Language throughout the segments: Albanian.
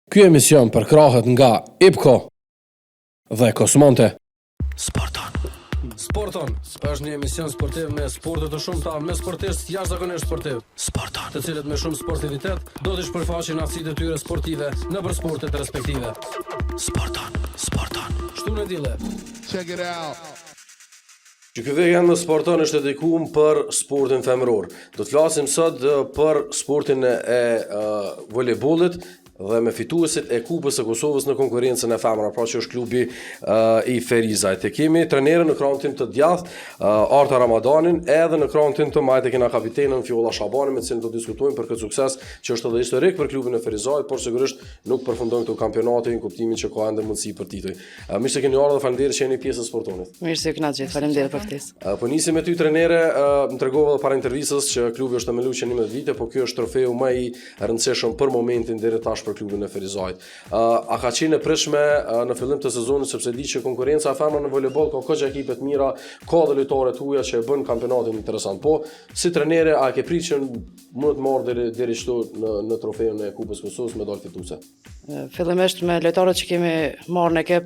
Ky emision përkrahet nga IPCO dhe Kosmonte. Sporton është një emision sportiv me sporte të shumta, me sportistë jashtëzakonisht sportiv. Të cilët me shumë sportivitet do të shpërfaqin aftësitë e tyre sportive nëpër sportet respektive. Sporton. Shtunë dile. Check it out. Që ky vegë në Sporton është dedikuar për sportin femëror. Do të flasim sot për sportin e voleybollit dhe me fituesit e Kupës së Kosovës në konkurrencën e femrave, pra që është klubi i Ferizajt. E kemi trenerën në krahun tim të djathtë, Arta Ramadanin, edhe në krahun tim të majtë kena kapitenën Fjolla Shabanin, me të cilin do të diskutojmë për këtë sukses që është edhe historik për klubin e Ferizajt, por sigurisht nuk përfundon këto kampionate në kuptimin që ka ende mundësi për titull. Mirë se keni ardhur dhe faleminderit që jeni pjesë e Sportonit. Mirë se këna gjithë, faleminderit për ftesë. Po nisim me ty trenere, më tregova edhe para intervistës që klubi është themeluar që 11 vite, por ky është trofeu më i rëndësishëm për momentin deri tash për klubin e Ferizajt. A ka qenë e pritshme në fillim të sezonit, sepse di që konkurrenca e femrave në voleyboll ka kaq ekipe të mira, ka dhe lojtare të huaja që e bën kampionatin interesant. Po si trajnere a ke pritur që mund të marrë deri këtu në trofeun e Kupës së Kosovës medalë fituese? Fillimisht me lojtarët që kemi marrë në ekip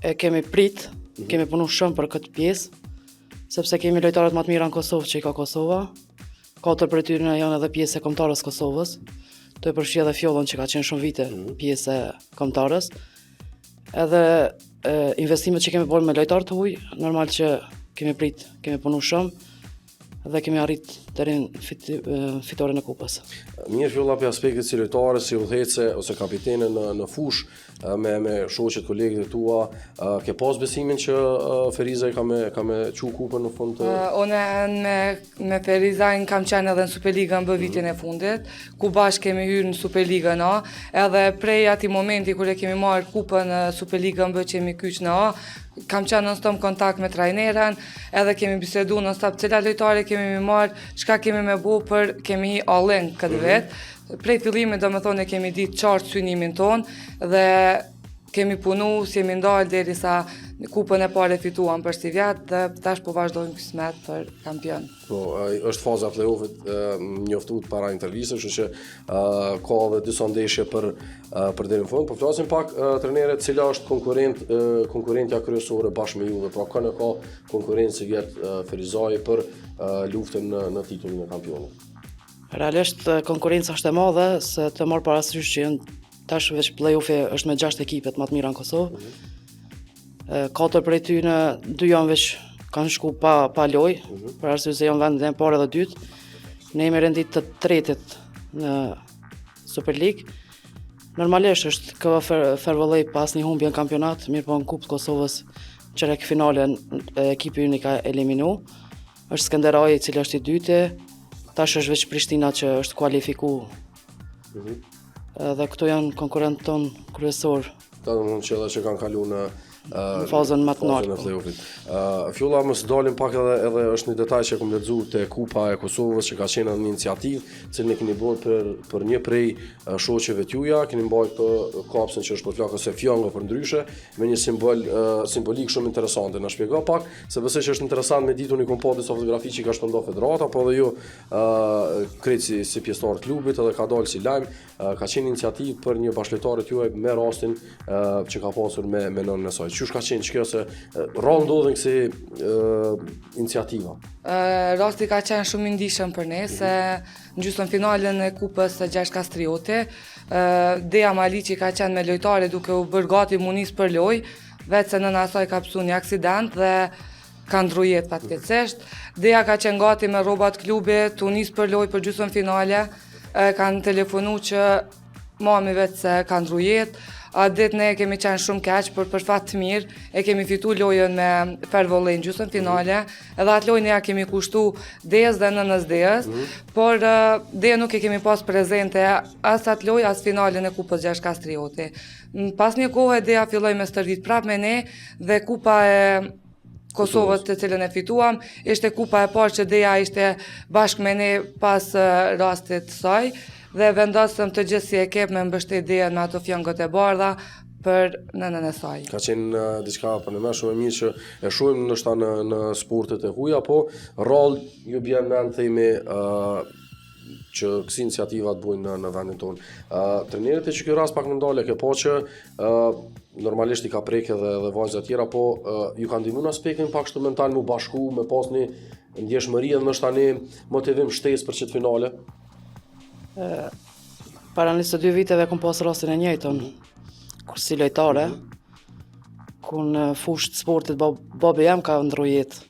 e kemi prit, kemi punu shumë për këtë pjesë, sepse kemi lojtarët më të mirë në Kosovë që i ka Kosova. 4 prej tyre janë edhe pjesë e kombëtarës Kosovës. Të përfshi edhe Fjollën që ka qenë shumë vite pjesë e kombëtarës. Edhe investimet që kemi bërë me lojtarë të huaj, normal që kemi punu shumë dhe kemi arrit deri në fitoren e Kupës. Mirë, Fjolla, për aspektet si lojtare, si udhëhece ose kapitene në fushë me shoqet kolegët e tua, ke pas besimin që Ferizaj ka me çu kupën në fund të... Unë me Ferizajn kam qenë edhe në Superligën bë vitin e fundit, ku bashkë kemi hyrë në Superligën A, edhe prej atij momenti kur e kemi marrë kupën në Superligën B që kemi kyç në A, kam qenë në stom kontakt me trajnerën, edhe kemi bisedu në stop cila lojtare kemi marrë, çka kemi me bu për kemi all-in këtë vetë. Prej fillimit do me thonë e kemi ditë qartë synimin tonë dhe kemi punu, si jemi ndalë derisa kupën e parë fituam për si vjetë dhe tash po vazhdojmë kismet për kampion. Po, është faza play-offit njoftuar para intervistës, kështu që ka edhe disa ndeshje për deri në fund. Po flasim pak trajnere, cila është konkurrentja kryesore bashkë me juve, pra kanë ka konkurrencë vjet Ferizaj për luftën në titullin e kampionit. Realisht konkurenca është e madhe, se të marrë parasysh që janë tash veç play-offi është me 6 ekipet më të mira në Kosovë. 4 prej tyre, 2 janë veç kanë shku pa lojë, për arsye se janë vendin e parë dhe dytë. Ne jemi rendit të tretit në Super League. Normalisht është KV Fervollej pas një humbje në kampionat, mirë po në Kupë të Kosovës çerek finale ekipi ynë ka eliminu. Është Skënderaj i cili është i dyti. Tash është veç Prishtina që është kualifiku. Dhe këto janë konkurrentë tonë kryesor. Ta do mund që edhe që kanë kalu në fazën më të lartë. Fjolla, mos dalim pak edhe është një detaj që kom lexuar te Kupa e Kosovës që ka qenë një iniciativë, cilën e keni bërë për një prej shoqeve t'juja, keni mbajtur këtë kapsën që është për flakë ose fjanga për ndryshe, me një simbolik shumë interesante. Na shpjego pak, se besoj që është interesant me ditur një kompo disa fotografi që ka shpërndar federata, po edhe ju krejt si pjesëtar të klubit edhe ka dalë si lajm, ka qenë iniciativë për një bashkëlojtarë t'juaj me rastin që ka pasur me nënën e saj. Qysh ka qenë që se rrallë ndodhen kësi iniciativa? Rasti ka qenë shumë i ndihshëm për ne, se në gjysmën finalen e Kupës së Gjergj Kastrioti, Dea Maliqi ka qenë me lojtare duke u bërë gati munis për lojë, vetë se nëna e saj ka psu një aksident dhe ka ndru jetë fatkeqësisht. Dea ka qenë gati me rrobat klubit, u nis për lojë për gjysmën finale, kanë telefonu që mami vetë se ka ndru jetë. A ditë ne kemi qenë shumë keq, për fat të mirë, e kemi fitu lojën me Fervollej në gjysmën finale, edhe atë lojën ja kemi kushtu Deas dhe nënës Deas, por Deja nuk e kemi pas prezente as atë lojë, as finalen e Kupës Gjergj Kastrioti. Pas një kohë Deja filloi me stërvit prapë me ne dhe Kupa e Kosovës të cilën e fituam, ishte kupa e parë që Deja ishte bashkë me ne pas rastit saj, dhe vendosëm të gjithë si ekip me mbështet Dejan me ato fjangët e bardha për nënën e saj. Ka qenë diçka për ne më shumë e mirë që e shohim ndoshta në sportet e huaja, po rroll ju bjen mend themi që kësi iniciativa të bujnë në vendin tonë. Trenerët e që kjo rast pak më ndale, ke po që normalisht i ka prek edhe vajzat tjera, po ju ka ndihmu në aspektin pak instrumental mu bashku, me pas një ndjeshmëri edhe nështë tani motivim shtesë për qëtë finale? Para 22 viteve kom pas rastin e njëjtën, kur si lojtare, ku në fushë të sportit babi jam ka ndru jetë,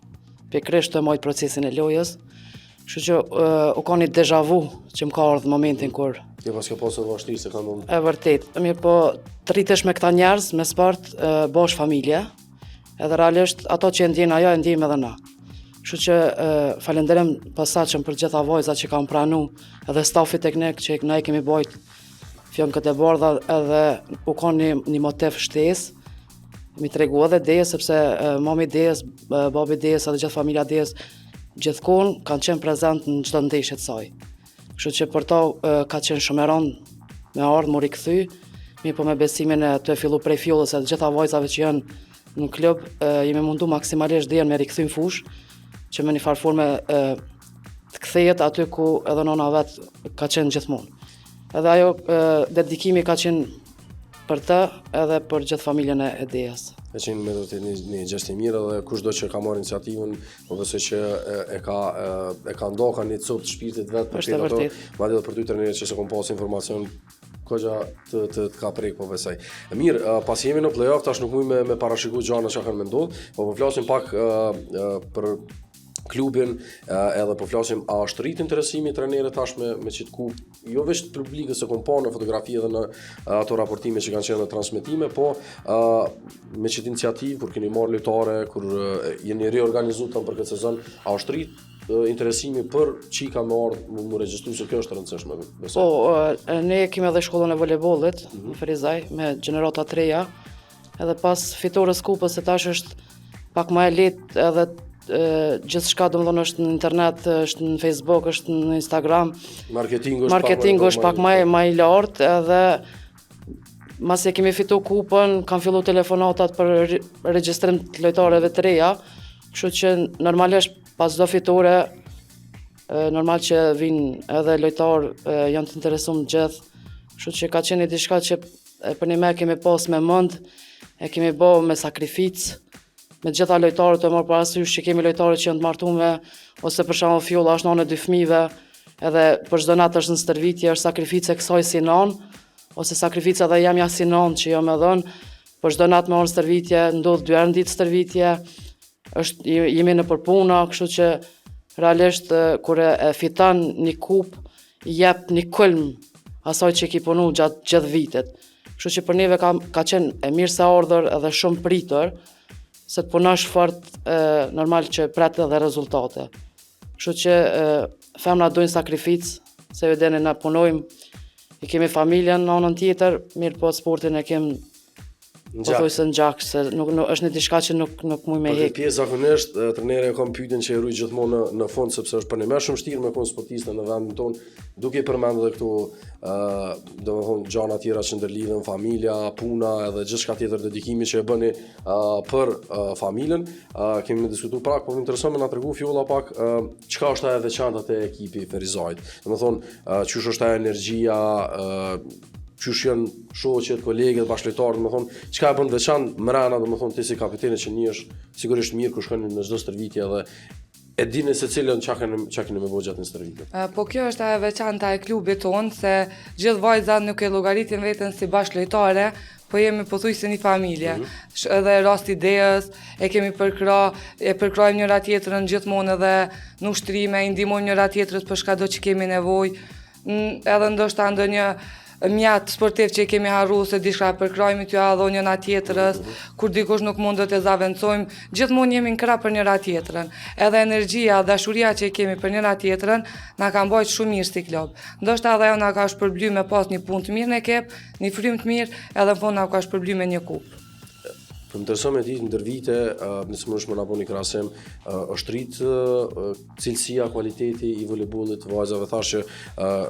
pikërisht të mojtë procesin e lojës, kështu që u ka një deja vu që më ka ardhë momentin kur... Ti pas ke pasur vështirë se ka ndonë? E vërtet, mirë po të rritesh me këta njerëz, me sport, bosh familje, edhe realisht ato që e ndjen ajo e ndjem edhe na. Kështu që falenderem posaçëm për gjitha vajzat që kanë pranu, edhe stafi teknik që na i kemi bojt fjon këtë e bardha, edhe u ka një motiv shtesë. Mi tregu edhe Dejes, sepse mami Dejes, babi Dejes edhe gjithë familja Dejes gjithkohën kanë qenë prezent në çdo ndeshje të saj. Kështu që për to ka qenë shumë e rëndë me ardhmë mu rikthy, mi po me besimin e të fillu prej fjollës edhe gjitha vajzave që janë në klub, jemi mundu maksimalisht Dejen me rikthy në fush, që me një farforme të kthehet aty ku edhe nona vetë ka qenë gjithmonë. Edhe ajo dedikimi ka qenë për të edhe për gjithë familjen e Dejes. E qenë me do të një gjest i mirë dhe kushdo që ka marrë iniciativën, më besoj që e ka ndoka një copë të shpirtit vetë për këtë ato, madje edhe për ty trenerët që se kom pas informacion kogja të ka prek po besoj. Mirë, pas jemi në play-off, tash nuk mujmë me parashiku gjana që kanë me ndodhë, po flasim pak për klubin, edhe po flasim a është rrit interesimi trenerët tash me qitë kupë, jo veç të publikës se kom pa në fotografi edhe në ato raportime që kanë qenë në transmetime, po me qitë iniciativë, kur keni marrë lojtare, kur jeni reorganizu të për këtë sezon, a është rrit interesimi për qika me ardhë më regjistru se kjo është të rëndësishme? Po, ne kemi edhe shkollën e volejbollit në Ferizaj, me gjenerata 3-ja, edhe pas fitores kupës se tash është pak më e lehtë edhe gjithë shka do më thonë është në internet, është në Facebook, është në Instagram. Marketingu është pak më i lartë edhe mas e kemi fitu kupën, kanë fillu telefonatat për regjistrim të lojtareve të reja, kështu që normalisht pas do fitore, normal që vinë edhe lojtar janë të interesum gjithë, kështu që ka qenë diçka që për një me kemi pas me mend, e kemi bo me sakrificë, me gjitha lojtarët të marrë parasysh që kemi lojtarët që janë të martume, ose për shembull Fjolla është nanë e 2 fëmijëve, edhe për çdo natë është në stërvitje, është sakrificë e kësaj si nanë, ose sakrifica edhe jam ja si nanë që jam e dhënë, për çdo natë me orë stërvitje, ndodh 2 herë në ditë stërvitje, jemi në përpuna, kështu që realisht kur e fiton një kupë, jep një kulm asaj që ki punu gjatë gjithë vitit. Kështu që për neve ka qenë e mirë se ardhur edhe shumë pritur, se të punosh fort, normal që pret edhe rezultate. Kështu që femna dojnë sakrificë, se ju deni na punojmë, i kemi familjen në anën tjetër, mirë po sportin e kemi pothuajse në gjak, se është një diçka që nuk muj me hek. Për pjesë zakonisht, treneri e kam pyetjen që e ruaj gjithmonë në fund, sepse është për ne më shumë vështirë me kon sportistën në vendin tonë, duke i përmendur edhe këtu domethënë gjëra tjera që ndërlidhen familja, puna edhe gjithçka tjetër dedikimi që e bëni për familjen. Kemi diskutuar pak, po më intereson me na tregu Fjolla pak çka është ajo e veçantë te ekipi Ferizajt. Domethënë çush është ajo energjia, qysh janë shoqet, kolegët, bashkëlojtarët, domethënë, çka e bën veçantë mrena, domethënë ti si kapiteni që njihesh sigurisht mirë kur shkoni në çdo stërvitje edhe e dini se cilën çka keni me bëj gjatë në stërvitje. Po kjo është ajo veçanta e klubit tonë, se gjithë vajzat nuk e llogaritin veten si bashkëlojtare, po jemi pothuajse një familje. Edhe rasti Dejes e kemi përkrojmë njëra tjetrën gjithmonë edhe në ushtrime, i ndihmojmë njëra tjetrës për çdo që kemi nevojë. Edhe ndoshta ndonjë mjat sportiv që i kemi harru se diçka përkrojmë t'ju adho njëna tjetrës, kur dikush nuk mund të zavendësojmë, gjithmonë jemi në krah për njëra tjetrën. Edhe energjia, dashuria që i kemi për njëra tjetrën na ka mbajtur shumë mirë si klub. Ndoshta edhe ajo na ka shpërbly me pas një punë të mirë në ekip, një frymë të mirë, edhe në fund na ka shpërbly me një kupë. Më intereson me ditë ndër vite, nëse më na bëni krahasim, është rritë cilësia, kualiteti i voleybollit të vajzave. Thash që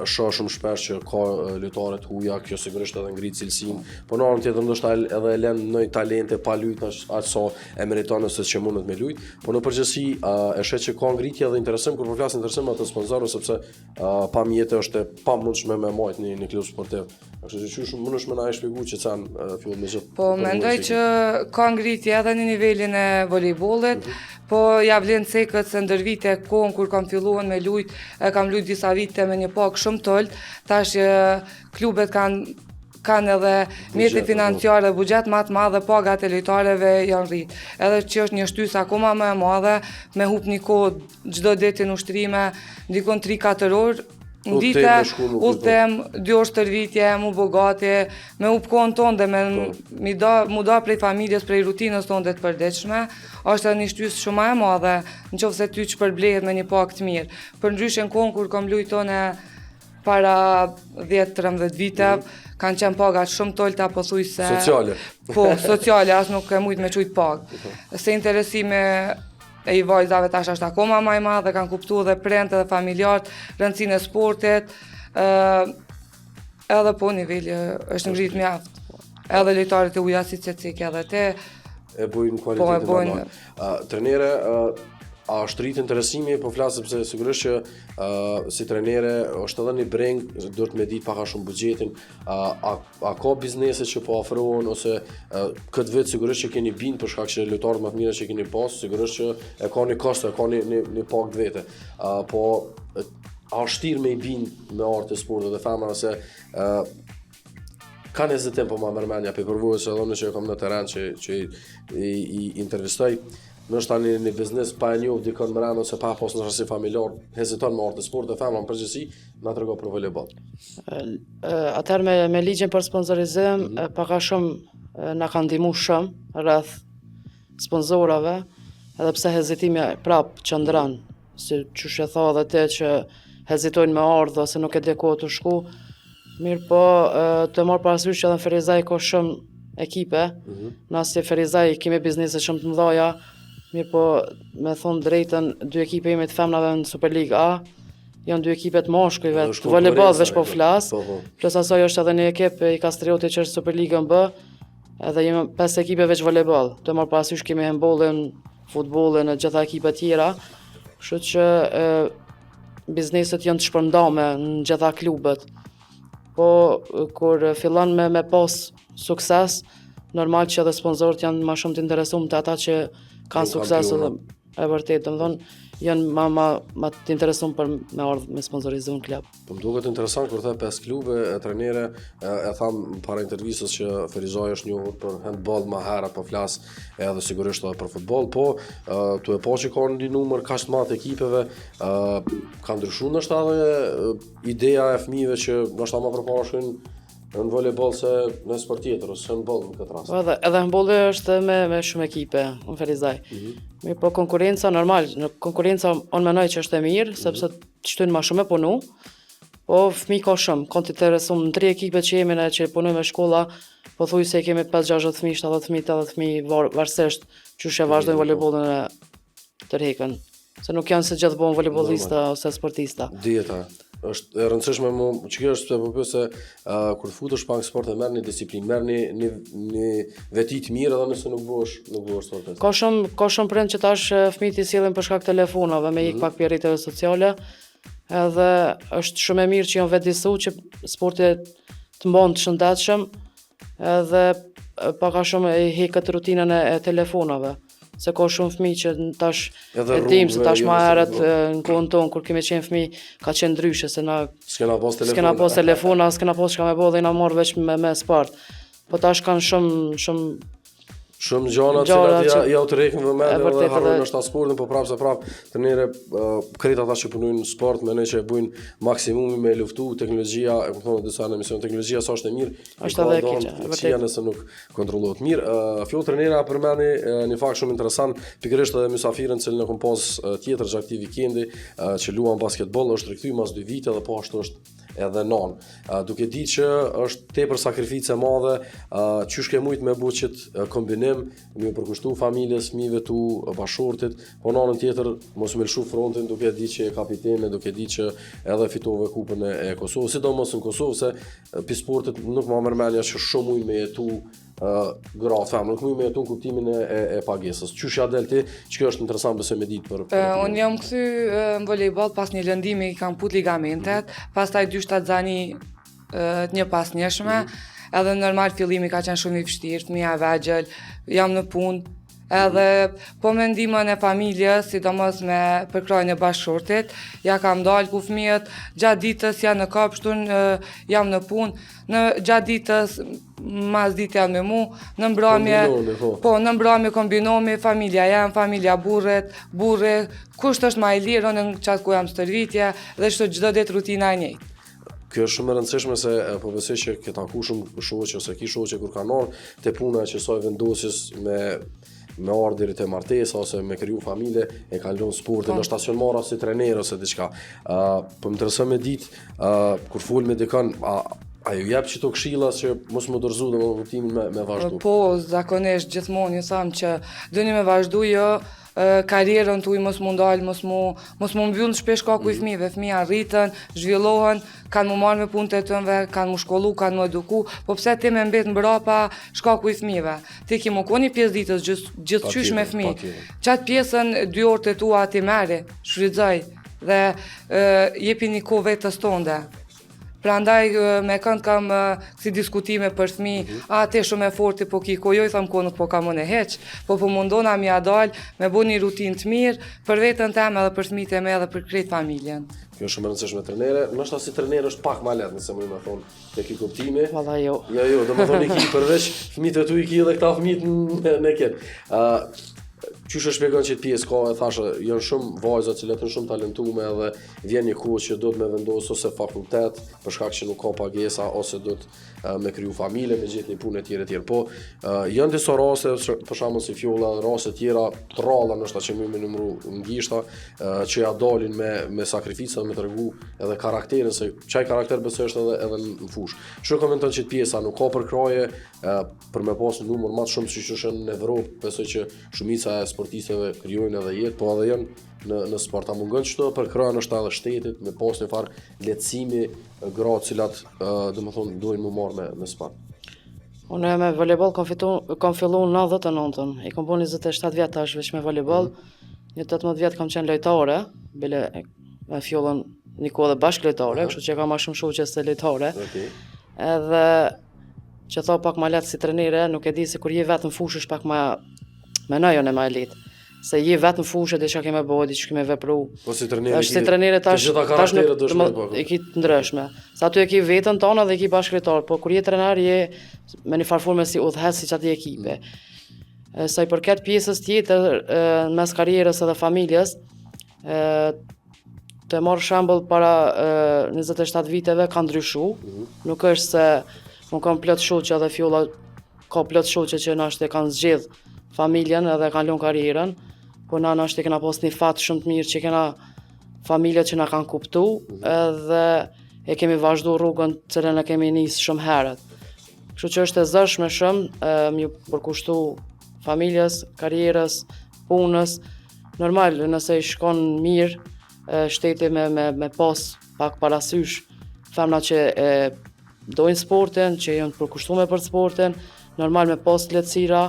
shoh shumë shpesh që ka lojtare të huaja, kjo sigurisht edhe ngrit cilësinë, po në anën tjetër ndoshta edhe e lën ndonjë talente pa luajtur aq sa e meriton ose që mundet me luajt, po në përgjithësi e shet që ka ngritje dhe interesim kur po flas interesim atë sponsorë sepse pa mjete është e pamundshme me majt në klub sportiv. Kështu që shumë mundesh më na e shpjegoj që fillon me gjithë. Po mendoj që ka ngritje edhe në nivelin e volejbollit, po ja vlen cekët se ndër vite kohën kur kam filluar me lujt, kam lujt disa vite me një pagë shumë tolt, tash klubet kanë edhe mjete financiare, buxhet më të madh dhe pagat e lojtarëve janë rrit. Edhe që është një shtysë akoma më e madhe, me hub një kohë çdo ditë në ushtrime, ndikon 3-4 orë. Në dite, udhëtem, 2 orë stërvitje, mu bogati, me u kohën tonë dhe mu da prej familjes, prej rutinës tonë dhe të përditshme, është një shtysë shumë e madhe, në qoftë se ty që përblehet me një pak të mirë. Për ndryshe në kohën kur kam lujtone para 10-13 vite, kanë qenë pagat shumë tolta, po thuj se... Sociale. Po, sociale, asë nuk e mujtë me qujtë pagë. Se interesime e i vajzave tash është akoma më i madh dhe kanë kuptuar dhe prindët dhe familjarët rëndësinë e sportit, edhe po niveli është ngrit mjaft. Edhe lojtarët e huaja si Cecik edhe te e bojnë kualitetin më madh. Trenere, a është rritë interesimi, po flas sepse sigurisht që si trenere është edhe një breng, duhet me ditë pak a shumë buxhetin, a ka biznese që po ofrohen ose këtë vit sigurisht që keni bind për shkak që lojtarët më të mirë që keni pas, sigurisht që e ka një kosto, e ka një pak të vete. Po a është tirë me i bind me artë të sportit dhe femra se kanë hezitim po më mërmenja pe përvojës edhe unë që kam në terren që i intervistoj. Nështë tani një biznes pa e njohë dikon më rënë ose pa pas në rësi familjar, heziton me artë të sport dhe femra në përgjithësi, na trego për volejboll. Atëherë me ligjin për sponsorizim, pak a shumë na kanë ndihmu shumë rreth sponsorave, edhe pse hezitimi prap qëndron, si çush e tha edhe ti që hezitojnë me ardhë ose nuk e di ku të shku. Mirë po, të marr parasysh që edhe në Ferizaj ka shumë ekipe, na si Ferizaj kemi biznese shumë të mëdha. Mirë po, me thonë drejtën, 2 ekipe jemi të femnave në Superligë A, janë 2 ekipe të mashkujve të volejboll veç po flas. Plus asaj është edhe një ekip i Kastriotit që është Superligën B, edhe jemi 5 ekipe veç volejboll. Të marr parasysh kemi handbollin, futbollin e gjitha ekipet tjera. Kështu që bizneset janë të shpërndame në gjitha klubet. Po kur fillon me pas sukses, normal që edhe sponsorët janë më shumë të interesuar te ata që kanë sukses edhe e vërtet, domethënë janë ma të interesuar për me ardhë me sponsorizu në klub. Po më duket interesant kur the 5 klube e trenere, e tham para intervistës që Ferizaj është njohur për handball më herët, po flas edhe sigurisht edhe për futboll, po tu e pa që ka një numër kaq të madh ekipeve, ka ndryshuar ndoshta edhe ideja e fëmijëve që ndoshta më përpara shkojnë në volejboll se në sport tjetër ose handball në këtë rast. Edhe handbolli është me shumë ekipe në Ferizaj. Mirë po konkurenca normal, në konkurenca unë mendoj që është e mirë, sepse shtojnë më shumë me punu. Po fëmijë ka shumë, kanë të interesuar në 3 ekipet që jemi ne që punojmë me shkolla, pothuajse kemi 5-60 fëmijë, 70 fëmijë, 80 fëmijë varësisht çush e vazhdojnë volejbollin e tërheqën. Se nuk janë se gjithë bon volejbollista ose sportista. Dieta. Është e rëndësishme që kjo është sepse se kur futesh pak sport e merr një disiplinë, merr një veti të mirë edhe nëse nuk bëhesh sportist. Ka shumë prind që tash fëmijët i sillin për shkak telefonave, me ik pak për rrjetet sociale. Edhe është shumë e mirë që janë vetëdijsu që sporti të mban të shëndetshëm, edhe pak a shumë e heqët rutinën e telefonave. Se ka shumë fëmijë që tash e dim se tash më herët në kohën tonë kur kemi qenë fëmijë ka qenë ndryshe se na s'kena pas telefona, s'kena pas çka me bëu dhe na marr veç me sport. Po tash kanë shumë gjëra që ja u tërheqin vëmendje dhe harrojnë ndoshta sportin, po prapë trenere krejt ata që punojnë në sport mendoj që e bëjnë maksimumin me luftu teknologjia, e kupton disa në emision teknologjia sa është e mirë, është edhe e keqe, vërtet nëse nuk kontrollohet mirë. Fjoll trenera përmendi një fakt shumë interesant, pikërisht edhe mysafirën që ne kam pas tjetër gjatë këtij vikendi që luan basketboll, është rikthyer mas 2 vite dhe po ashtu është edhe non. Duke ditë që është tepër sakrificë e madhe, qysh ke mujt me bu qët kombinim, me përkushtu familjes, fëmijëve tu, bashortit, po në anën tjetër mos me lshu frontin duke ditë që e kapitene, duke ditë që edhe fitove kupën e Kosovës, sidomos në Kosovë se pi sportit nuk ma mërmenja që shumë mujt me jetu gratë femër, nuk mujt me jetu në kuptimin e pagesës. Qysh ja del ti, që është interesant besoj me ditë për Unë jam kthy në volejboll pas një lëndimi kam put ligamentet, pastaj 2-7 zani të një pas njëshme, edhe normal fillimi ka qenë shumë i vështirë, fëmija e vegjël, jam në punë, edhe po me ndihmën e familjes, sidomos me përkrojnë e bashkëshortit, ja kam dalë ku fëmijët gjatë ditës janë në kapshtun, jam në punë, gjatë ditës mas ditë janë me mu, në mbrëmje, në mbrëmje kombinomi, familja jam, familja burre, kusht është ma i lirë, në qatë ku jam stërvitje, dhe çdo ditë rutina e njëjtë. Kjo është shumë e rëndësishme se po besoj që ke taku shumë shoqe ose ki shoqe kur kanë ardhur te puna që soi vendosjes me ardhur deri te martesa ose me kriju familje e kanë lënë sportin në stacion marra si trener ose diçka. Po më intereson me ditë kur fol me dikon a ju jep çto këshilla që mos më dorëzu dhe kuptimin me vazhdu. Po, zakonisht gjithmonë ju them që dëni me vazhdu jo karierën tuaj mos mu ndal, mos mu mbyll shpesh kaku i fëmijëve. Fëmija rritën, zhvillohen, kanë mu marrë me punët e tënve, kanë mu shkollu, kanë mu eduku, po pse ti me mbet mbrapa shkaku i fëmijëve? Ti ki mu koni pjesë ditës gjithçysh me fëmijë. Qatë pjesën 2 orë të tua ti merri, shfrytëzoj dhe jepi një kohë vetës tonde. Prandaj me kënd kam kësi diskutime për fëmijë, ti shumë e forti po ki ko jo, i tham ko nuk po kam unë e heq, po mundona mi adal me bu një rutinë të mirë për vetën tem edhe për fëmijët e me edhe për krejt familjen. Kjo është shumë e rëndësishme trenere, nështë si trenere është pak ma lehtë nëse më thonë te ki kuptimi. Valla jo. Jo, do më thonë i ki përveç fëmijët e tu i ki dhe këta fëmijët në ketë. Qysh e shpjegon që pjesë ka e thashë, janë shumë vajza që janë shumë talentume edhe vjen një kohë që do të me vendos ose fakultet për shkak që nuk ka pagesa ose do të me kriju familje, me gjetë një punë e tjera. Po janë disa raste, për shembull si Fjolla, raste tjera të rralla ndoshta që më numëru ngishta që ja dalin me sakrificë me tregu edhe karakterin se çaj karakter besoj është edhe në fushë. Çu komenton që pjesa nuk ka përkraje për me pas një numër më të shumë siç është në Evropë, besoj që shumica e sportistëve krijojnë edhe jetë, po edhe janë në sport. A mungon çto për krahun është edhe shtetit me pas një farë lehtësimi gratë cilat domethënë duhen më marrë me sport. Unë me volejboll kam fillu në 99-ën. I kam bën 27 vjet tash veç me volejboll. Një 18 vjet kam qenë lojtare, bile me Fjollën një kohë dhe bashkë lojtare, kështu që kam më shumë shoqe se lojtare. Edhe që tha pak ma lehtë si trenere, nuk e di se kur je vetë në fushë është pak ma menojën e ma elit. Se je vetë në fushë dhe që keme bëjë, që keme vepru. Po si trenere, është si trenere tash nuk i ki të ndryshme. Sa tu e ki vetën tonë dhe i ki bashkëritar, po kur je trener je me një farforme si udhëhes si që ati ekipe. Sa i përket pjesës tjetër, mes karierës edhe familjes, të marrë shembull para 27 viteve ka ndryshu. Nuk është se unë kam plot shoqe edhe Fjolla ka plot shoqe që na e kanë zgjedh familjen edhe kanë lënë karrierën, po na e kena pas një fat shumë të mirë që kena familje që na kanë kuptu edhe e kemi vazhdu rrugën të cilën e kemi nisë shumë herët. Kështu që është e zëshme shumë më përkushtu familjes, karrierës, punës. Normal, nëse i shkon mirë shteti me pas pak parasysh femna që dojnë sportin, që janë të përkushtume për sportin, normal me pas lehtësira,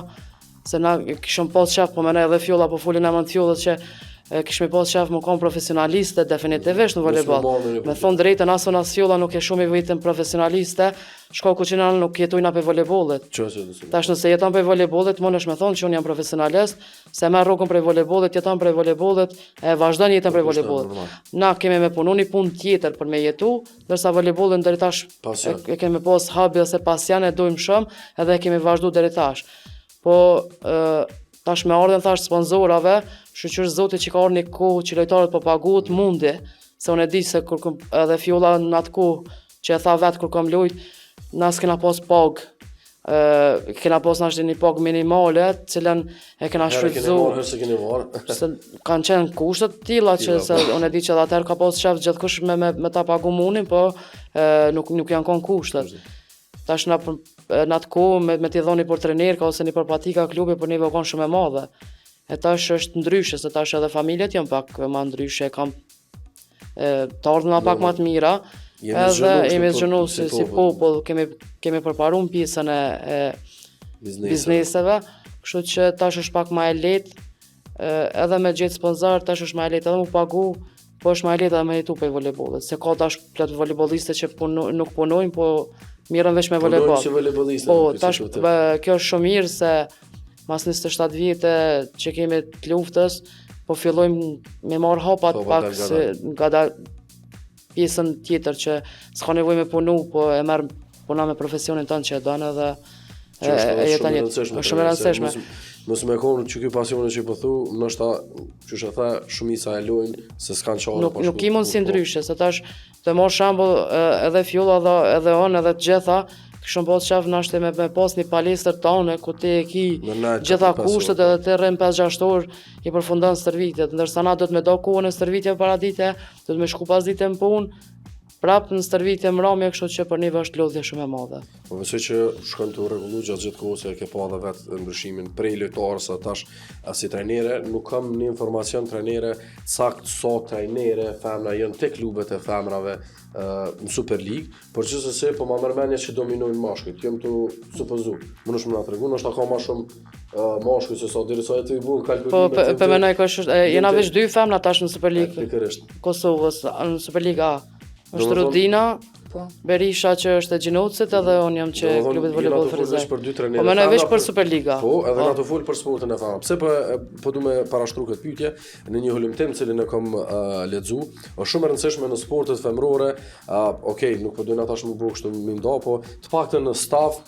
se na kishëm pas qef, po mene edhe Fjolla, po folin e më të Fjollës që kishme pas qef më kom profesionaliste definitivisht në volejboll. Me thonë drejtën, aso as Fjolla nuk e shumë i vëjtën profesionaliste, shkaku që na nuk jetojna për volejbollit. Tash nëse jeton për volejbollit, më është me thonë që unë jam profesionalist, se me rrugën për volejbollit, jeton për volejbollit, e vazhdon jetën për volejbollit. Na kemi me punu një punë tjetër për me jetu, dërsa volejbollin deri tash e kemi pas habi ose pasion e dojmë shumë, edhe e kemi vazhdu deri tash. Po tash me ardhen thash sponsorave, shqyr zoti që ka ardhur një kohë që lojtarët po paguhet mundi, se unë e di se kur edhe Fjolla në atë kohë që e tha vetë kur kam lojt, na s'kena pas pagë kena pas nashti një pak minimale, cilën e kena shfrytzu. Herë se keni marrë. Se kanë qenë kushtet tilla që se unë e di që edhe atëherë ka pas shef gjithkush me ta pagu munin, po nuk janë kon kushtet. Tash në atë kohë me t'i dhoni për trenerka ose një për patika klubi për një vokon shumë e madhe. E tash është ndryshe, se tash edhe familjet janë pak ma ndryshe, kam të ardhuna pak ma të mira. Edhe jemi zgjënu si popull, kemi përparu në pjesën e bizneseve, kështu që tash është pak ma e lehtë, edhe me gjetë sponsor, tash është ma e lehtë edhe mu pagu, po është ma e lehtë edhe me jetu për volejbollit. Se ka tash plot volejbolliste që nuk punojnë, po mirën veç me volejboll. Punojnë si volejbolliste. Po, tash kjo është shumë mirë se mas 27 vite që kemi të luftës, po fillojmë me marrë hapat pak nga pjesën tjetër që s'ka nevojë me punu, po e merr puna me profesionin tonë që e don edhe jeton shumë e rëndësishme. Mos më konë që ky pasioni që po thu, ndoshta çush e tha, shumica e lojnë se s'kan çfarë. Nuk i mund si ndryshe, se tash të marr shembull edhe fjulla edhe on edhe të gjitha, kishëm pas shef nashte me pas një palestër tonë ku ti e ki gjitha kushtet edhe ti rrën 5-6 orë i përfundon stërvitjet, ndërsa na do të me do kohën e stërvitje para dite, do të me shku pas dite në punë, prapë në stërvitje mramje, kështu që për neve është lodhje shumë e madhe. Po besoj që shkon të rregullu gjatë gjithë kohës e ke pa edhe vetë ndryshimin prej lojtarës sa tash si trajnere, nuk kam një informacion trajnere sakt sa trajnere femra janë te klubet e femrave në Super League, por gjithsesi po ma merr mendje që dominojnë mashkujt. Jam të supozu. Mundesh më na tregon, është ka më shumë mashkuj se sa deri sa ti bu kalkulime. Po po mendoj që është jena veç 2 femra tash në Super League. Kosovës në Super League A. Është Rudina, Berisha që është e Gjinocit edhe unë jam që klubit volejboll Frizaj. Po mendoj veç për Superliga. Po, edhe na të fol për sportin e femrave. Pse po du me parashtru këtë pyetje në një holumtim cilin e kam lexu, është shumë e rëndësishme në sportet femrore, okej, nuk po duhen ata shumë bëu kështu më ndo, po të paktën në staf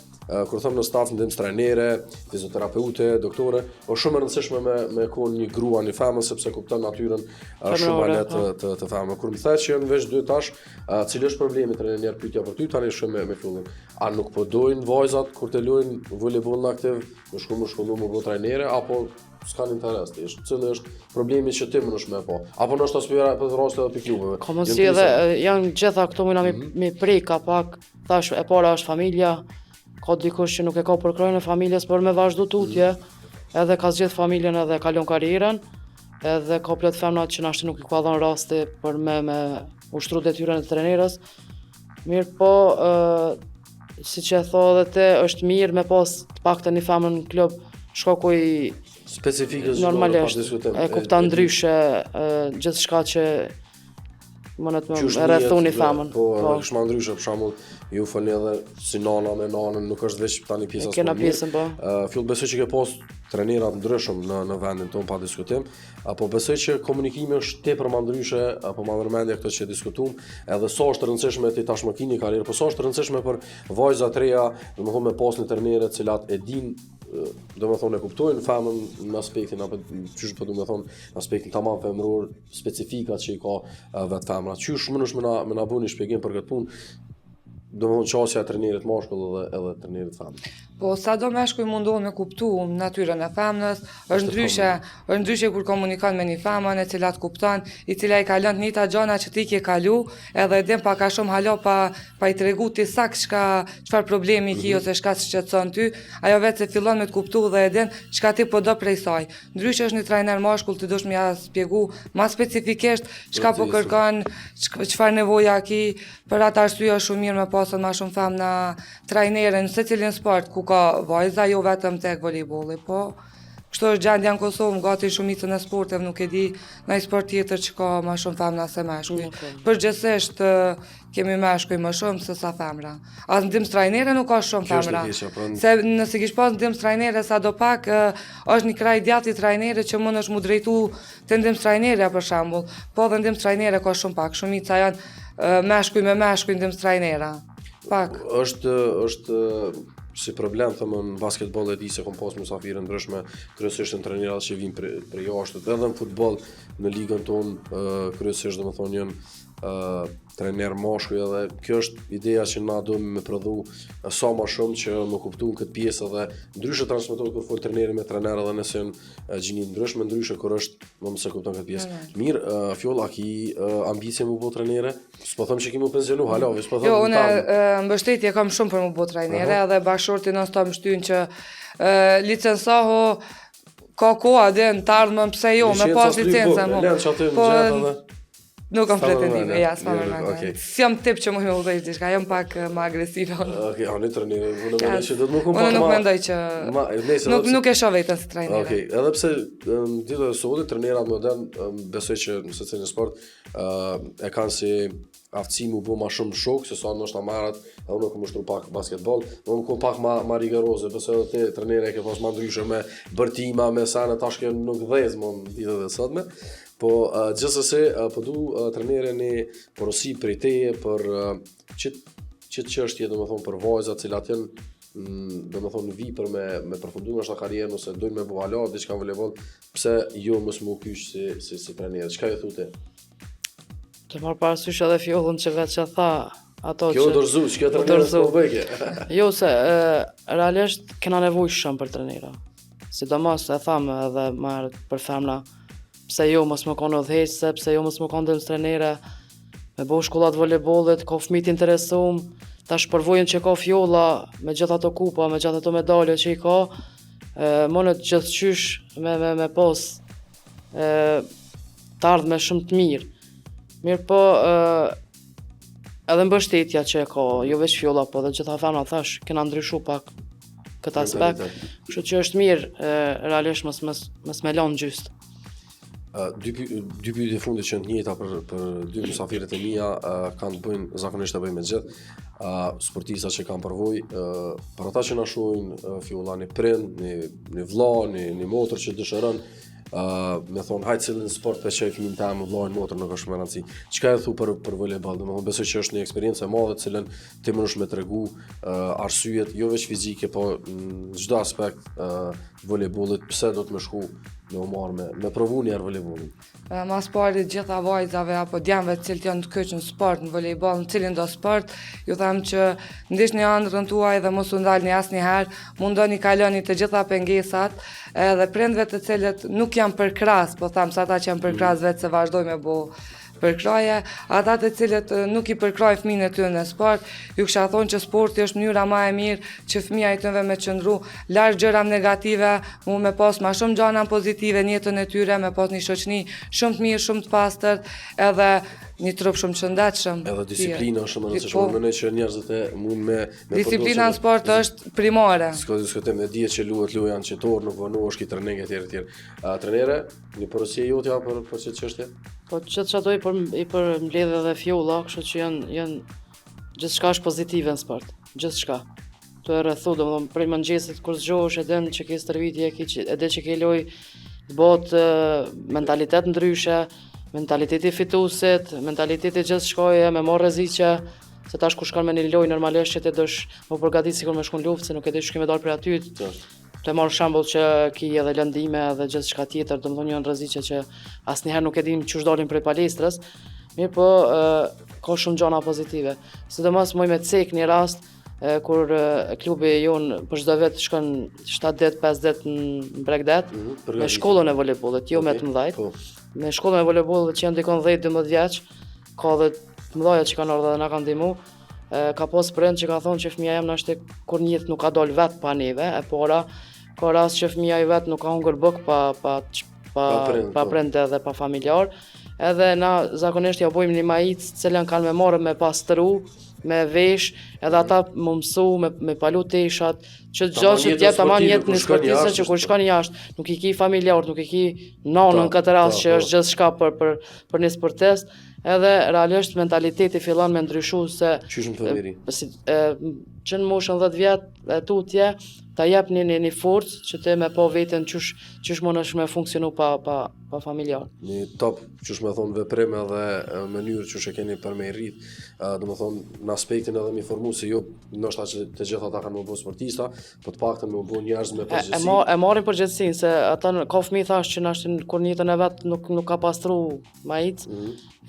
kur them në staf ndihmës trajnere, fizioterapeute, doktore, është shumë e rëndësishme me kon një grua, një femër sepse kupton natyrën shumë lehtë të femrës. Kur më thash që janë veç 2 tash, cili është problemi trajner pyetja për ty tani shumë me fillim. A nuk po dojnë vajzat kur të luajnë volejboll aktiv, më shkollu më bëu trajnere apo s'kan interes ti? Cili është problemi që ti më nësh me po? Apo ndoshta spira për raste të klubeve? Ka mundsi edhe janë gjitha këto mi preka pak, thash e para është familja. Ka dikush që nuk e ka përkrojnë e familjes për me vazhdu tutje, edhe ka zgjedh familjen edhe kalon karrierën, edhe ka plot femna që nashti nuk i ka dhënë rasti për me ushtru detyrën e trenerës. Mirë po, si që e tho edhe te, është mirë me pas të paktën një femën në klub, shkaku i specifikës normalisht, e kuptan ndryshe gjithçka që mënet me rrethuni femën. Po, është më ndryshe, për shembull, ju folni edhe si nana me nanën, nuk është veç tani pjesa sportive. Kena pjesën po. Fill besoj që ke pas trajnera të ndryshëm në vendin tonë pa diskutim, apo besoj që komunikimi është tepër më ndryshe, apo më ndërmendja këto që diskutuam, edhe sa është rëndësishme ti tashmë keni karrierë, po sa është rëndësishme për vajza të reja, domethënë me pas një trajnerë të cilat e din domethënë e kuptojnë femën në aspektin apo çish po domethënë në aspektin tamam femëror, specifikat që i ka vetë femra. Qysh mundesh më na bëni shpjegim për këtë punë? Domethënë çështja e trajnerit mashkull edhe trajnerit femër. Po sa do meshkuj mundohen me kuptu natyrën e femnës, është ndryshe kur komunikon me një femën e cila të kupton, i cila i ka lënë të njëjta gjëra që ti ke kalu, edhe e din pak a shumë halo pa i tregu ti sakt çfarë problemi ki ose çka të shqetëson ty, ajo vetë se fillon me të kuptu dhe e din çka ti po do prej saj. Ndryshe është një trajner mashkull ti dush më ja shpjegu më specifikisht çka po kërkon, çfarë nevoja ki, për atë arsye është shumë mirë me pasur më shumë femna trajnere në secilin sport ku ka vajza, jo vetëm tek volejbolli, po kështu është gjendja në Kosovë, gati shumicën e sporteve, nuk e di ndonjë sport tjetër që ka më shumë femna se meshkuj. Përgjithsisht kemi meshkuj më shumë se sa femra. As ndihmës trajnere nuk ka shumë femra. Se nëse kish pas ndihmës trajnere sadopak është një kraj djathi trajnere që mund është mu drejtu te ndihmës trajnere për shembull. Po dhe ndihmës trajnere ka shumë pak. Shumica janë meshkuj me meshkuj ndihmës trajnera. Pak. Është si problem thëmë në basketball e di se kom pas mysafirë ndryshme, kryesisht në trajnerat që vinë për jashtë, edhe në futboll në ligën tonë kryesisht domethënë janë trener moshkuj edhe kjo është ideja që na duhem me prodhu sa më shumë që më kuptuan këtë pjesë edhe ndryshe transmetohet kur fol treneri me trener edhe nëse janë gjini ndryshe kur është më se kupton këtë pjesë. Mirë, Fjolla ki ambicie më bë trenere? S'po them që ki më pensionu, hala, s'po them. Jo, unë mbështetje kam shumë për më bë trajnere edhe bashkëshorti non stop më shtyn që licencohu ka koha dhe në të ardhmen pse jo, me pas licencën mo. Nuk kam pretendime, ja, s'pa mërmendje. S'jam tip që mu me udhëheq diçka, jam pak më agresive. Okej, ani trajneri, unë mendoj që do të më kum pak. Unë nuk mendoj që nuk e shoh veten si trajner. Okej, edhe pse ditët e sotme trajnerat modern besoj që në secilin sport e kanë si aftësi mu bë më shumë shok se sa ndoshta marrat, edhe unë kam ushtruar pak basketbol, unë kam pak më rigoroze, besoj edhe te trajneri ke pas më ndryshe me bërtima, me sana tash që nuk vëz më ditët e sotme. Po gjithsesi po du trenere një porosi prej teje për çit çështje domethënë për vajzat cilat janë domethënë vi për me përfunduar ndoshta karrierën ose dojnë me bëhala diçka në voleyboll, pse jo mos më kyç si trajner. Çka ju thotë? Të marr parasysh edhe Fjollën që vetë që tha ato që... Kjo dorzu, që kjo trener s'po bëjke. Jo, se realisht kena nevojë shumë për trenera. Sidomos e thamë edhe marrë për femna, pse jo mos më konë udhëheqëse, pse jo mos më konë dëmës trenere, me bo shkollat voleybollit, ka fëmijë të interesum, tash përvojën që ka Fjolla, me gjitha ato kupa, me gjitha ato medalje që i ka, monet gjithçysh me pos të ardhme shumë të mirë. Mirë po, edhe mbështetja që e ka, jo veç Fjolla, po dhe gjitha femna thash, kena ndryshu pak këtë aspekt, kështu që është mirë, realisht mos me lanë gjyst. Dy pyetje fundit që në njëta për dy mysafirët e mia kanë të bëjnë zakonisht të bëjnë me gjithë sportista që kanë përvojë për ata që na shohin Fjolla një prind, një vlla, një motër që dëshiron me thonë hajtë cilin sport për që e fëmin ta më vllajnë motër nuk është më rëndësi. Çka e thu për volejboll? Domethënë besoj që është një eksperiencë e madhe cilën ti mënesh me tregu arsyet jo vetëm fizike, po në çdo aspekt volejbollit pse do të më shku me u marrë me provu njerë volejbollin. Mas pari gjitha vajzave apo djemve cilët janë të kyç në sport, në volejboll, në cilin do sport, ju them që ndish një ëndrrën tuaj dhe mos u ndalni asnjëherë, mundoni kaloni të gjitha pengesat, edhe prindve të cilët nuk janë përkras, po them se ata që janë përkras vetë se vazhdojnë me bo përkraje, ata të cilët nuk i përkrajnë fëmijën e tyre në sport, ju kisha thonë që sporti është mënyra më e mirë që fëmia i tyre me qëndru larg gjëra negative, mu me pas më shumë gjëra pozitive në jetën e tyre, me pas një shoqëni shumë të mirë, shumë të pastër, edhe një trup shumë të shëndetshëm. Edhe disiplina është shumë e rëndësishme, mendoj që njerëzit e mund me disiplina në sport është primare. Diskutojmë me dihet që luan qetor, nuk vonohesh ki trening etj. Trenere, një porosie jotja për çështë çështje? Po çfarë do i për mbledhje dhe Fjolla, kështu që janë gjithçka është pozitive në sport, gjithçka. Tu e rrethu, domethënë prej mëngjesit kur zgjohesh edhe që ke stërvitje, edhe që ke loj të bëhet mentalitet ndryshe, mentaliteti fituesit, mentaliteti gjithçkaje, me marrë rreziqe, se tash kur shkon me një lojë normalisht që ti dosh më përgatit sikur me shkon luftë, se nuk e di shkoj me dal për aty. Të marr shembull që ki edhe lëndime edhe gjithçka tjetër, domethënë janë rreziqe që asnjëherë nuk e dim çu dalin prej palestrës. Mirë po ka shumë gjëra pozitive. Sidomos më me cek një rast kur klubi jon për çdo vit shkon 7 ditë, 5 ditë në Bregdet me shkollën e voleybollit, jo me të mëdhajt. Me shkollën e voleybollit që janë dikon 10-12 vjeç, ka edhe të mëdhaja që kanë ardhur dhe na kanë ndihmu. Ka pas prind që ka thonë që fëmia jam nashte kur një jetë nuk ka dal vet pa neve, e para ka rast që fëmia i vet nuk ka hungur buk pa prind edhe pa familjar. Edhe na zakonisht ja bojmë një majic cilën kanë me marrë me pastru, me vesh, edhe ata më mësu me palu teshat, që gjë që t'jep tamam jetën e sportistëve që kur shkon jashtë, nuk i ki familjar, nuk i ki nanën këtë rast që është gjithçka për një sportist, edhe realisht mentaliteti fillon me ndryshu se që në moshën 10 vjet e tutje ta jepni një forcë që ti me po veten qysh mundesh me funksionu pa familjar. Një top, qysh me thonë, veprim edhe mënyrë qysh e keni për me i rrit, do me thonë, në aspektin edhe mi formu, se jo, nështë që të gjitha ata kanë me bo sportista, po të paktën me bo njerëz me përgjithësi. E marrin përgjithësinë, se ata ka fëmijë thash që nashtin kur njëtën e vet nuk ka pastru majic,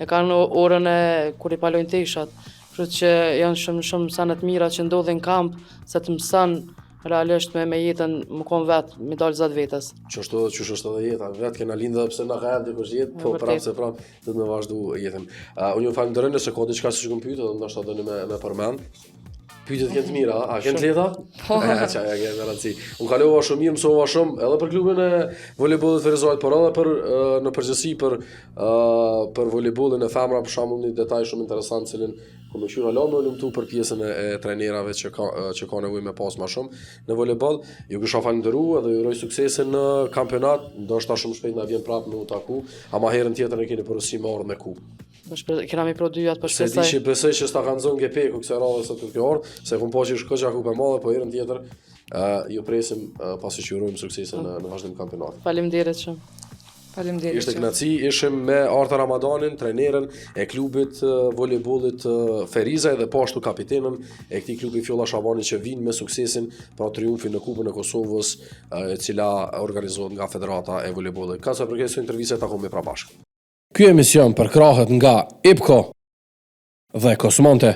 e kanë orën e kur i palojnë teshat. Kështu që janë shumë sene të mira që ndodhin kamp, se të mëson realisht me jetën më kon vet, me dalë zot vetes. Qështu është edhe jeta, vetë kena lindë pse na ka erdhë dikush jetë, po prapë se prapë do të me vazhdu jetën. Unë ju falënderoj nëse ka diçka që kom pyet, edhe ndoshta doni me përmend. Pyetjet kënë të mira, a kënë të lehta? Po. Çaja që me rëndësi. Unë kalova shumë mirë, mësova shumë edhe për klubin e voleybollit Ferizorit, por edhe për në përgjithësi për voleybollin e femra, për shembull një detaj shumë interesant, cilin ku më qyra la me lumtu për pjesën e trajnerave që ka nevojë me pas më shumë në voleyboll. Ju kisha falënderuar dhe ju uroj suksesin në kampionat, ndoshta shumë shpejt na vjen prapë me u taku, ama herën tjetër ne keni porosi me ardhmë me kupë. Kena mi produjat për shpesaj. Se di që besoj që s'ta kanë zonë gepeku këse radhe se të kjo orë, se kun po që shko që akupe madhe, po herën tjetër ju presim pasi që ju urojmë suksesin në vazhdim kampionat. Faleminderit shumë. Faleminderit. Ishte kënaqësi, ishim me Arta Ramadanin, trajnerën e klubit voleybollit Ferizaj dhe po ashtu kapitenën e këtij klubi Fjolla Shabani që vinë me suksesin pra triumfin në Kupën e Kosovës, e cila organizohet nga Federata e Voleybollit. Ka sa përket kësaj interviste takojmë pra bashkë. Ky emision për krahët nga IPCO dhe Kosmonte.